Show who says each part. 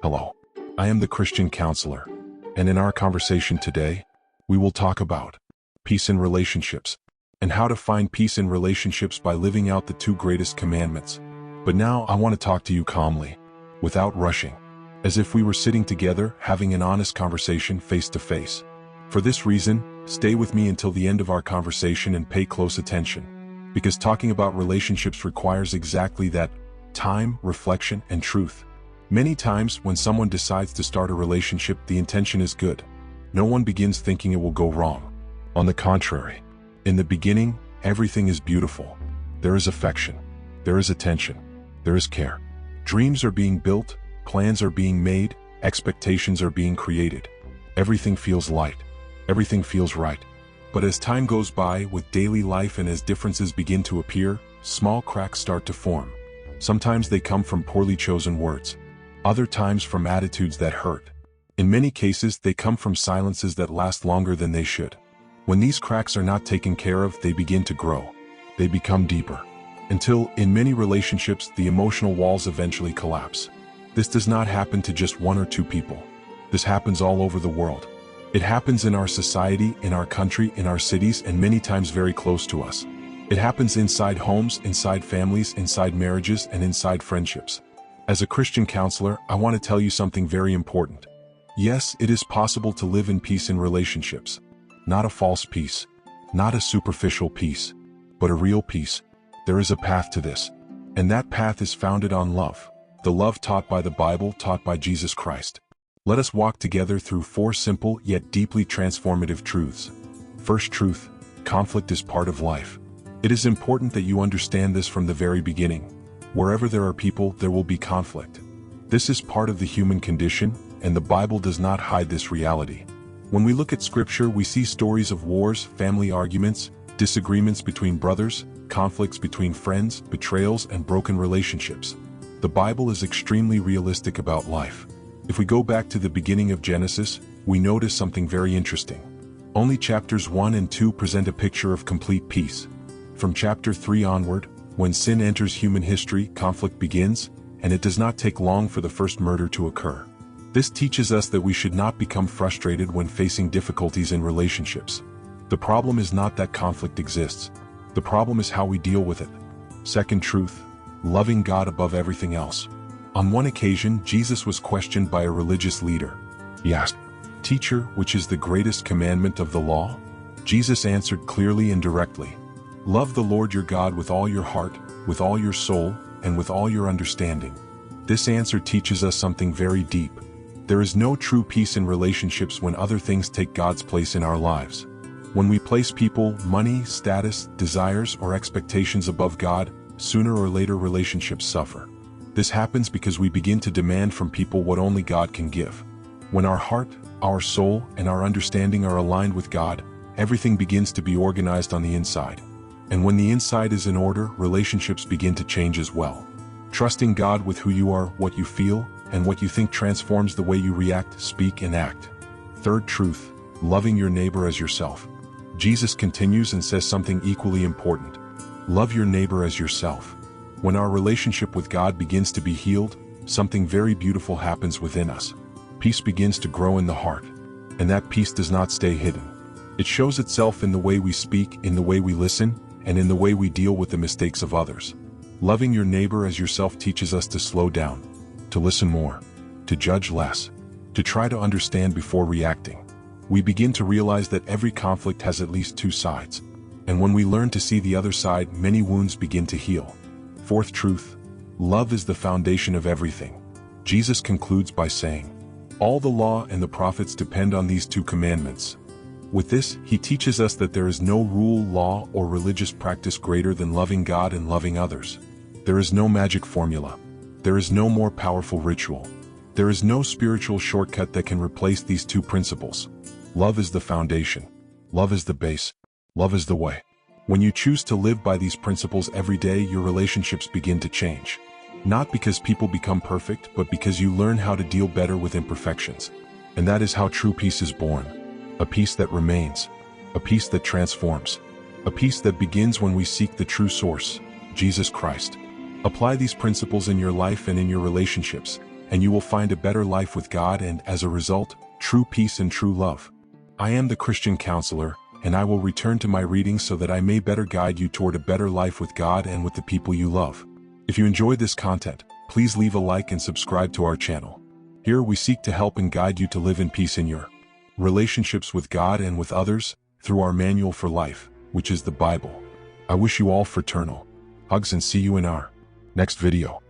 Speaker 1: Hello, I am the Christian counselor, and in our conversation today, we will talk about peace in relationships and how to find peace in relationships by living out the two greatest commandments. But now I want to talk to you calmly, without rushing, as if we were sitting together having an honest conversation face to face. For this reason, stay with me until the end of our conversation and pay close attention, because talking about relationships requires exactly that: time, reflection, and truth. Many times when someone decides to start a relationship, the intention is good. No one begins thinking it will go wrong. On the contrary, in the beginning, everything is beautiful. There is affection, there is attention, there is care. Dreams are being built, plans are being made, expectations are being created. Everything feels light, everything feels right. But as time goes by with daily life and as differences begin to appear, small cracks start to form. Sometimes they come from poorly chosen words. Other times from attitudes that hurt. In many cases, they come from silences that last longer than they should. When these cracks are not taken care of, they begin to grow. They become deeper. Until, in many relationships, the emotional walls eventually collapse. This does not happen to just one or two people. This happens all over the world. It happens in our society, in our country, in our cities, and many times very close to us. It happens inside homes, inside families, inside marriages, and inside friendships. As a Christian counselor, I want to tell you something very important. Yes, it is possible to live in peace in relationships. Not a false peace, not a superficial peace, but a real peace. There is a path to this, and that path is founded on love. The love taught by the Bible, taught by Jesus Christ. Let us walk together through 4 simple yet deeply transformative truths. First truth: conflict is part of life. It is important that you understand this from the very beginning. Wherever there are people, there will be conflict. This is part of the human condition, and the Bible does not hide this reality. When we look at Scripture, we see stories of wars, family arguments, disagreements between brothers, conflicts between friends, betrayals, and broken relationships. The Bible is extremely realistic about life. If we go back to the beginning of Genesis, we notice something very interesting. Only chapters 1 and 2 present a picture of complete peace. From chapter 3 onward, when sin enters human history, conflict begins, and it does not take long for the first murder to occur. This teaches us that we should not become frustrated when facing difficulties in relationships. The problem is not that conflict exists. The problem is how we deal with it. Second truth: loving God above everything else. On one occasion, Jesus was questioned by a religious leader. He asked, "Teacher, which is the greatest commandment of the law?" Jesus answered clearly and directly, "Love the Lord your God with all your heart, with all your soul, and with all your understanding." This answer teaches us something very deep. There is no true peace in relationships when other things take God's place in our lives. When we place people, money, status, desires, or expectations above God, sooner or later relationships suffer. This happens because we begin to demand from people what only God can give. When our heart, our soul, and our understanding are aligned with God, everything begins to be organized on the inside. And when the inside is in order, relationships begin to change as well. Trusting God with who you are, what you feel, and what you think transforms the way you react, speak, and act. Third truth: loving your neighbor as yourself. Jesus continues and says something equally important. Love your neighbor as yourself. When our relationship with God begins to be healed, something very beautiful happens within us. Peace begins to grow in the heart, and that peace does not stay hidden. It shows itself in the way we speak, in the way we listen, and in the way we deal with the mistakes of others. Loving your neighbor as yourself teaches us to slow down, to listen more, to judge less, to try to understand before reacting. We begin to realize that every conflict has at least 2 sides, and when we learn to see the other side, many wounds begin to heal. Fourth truth: love is the foundation of everything. Jesus concludes by saying, "All the law and the prophets depend on these 2 commandments." With this, he teaches us that there is no rule, law, or religious practice greater than loving God and loving others. There is no magic formula. There is no more powerful ritual. There is no spiritual shortcut that can replace these 2 principles. Love is the foundation. Love is the base. Love is the way. When you choose to live by these principles every day, your relationships begin to change. Not because people become perfect, but because you learn how to deal better with imperfections. And that is how true peace is born. A peace that remains. A peace that transforms. A peace that begins when we seek the true source, Jesus Christ. Apply these principles in your life and in your relationships, and you will find a better life with God and, as a result, true peace and true love. I am the Christian Counselor, and I will return to my readings so that I may better guide you toward a better life with God and with the people you love. If you enjoyed this content, please leave a like and subscribe to our channel. Here we seek to help and guide you to live in peace in your relationships with God and with others, through our manual for life, which is the Bible. I wish you all fraternal hugs and see you in our next video.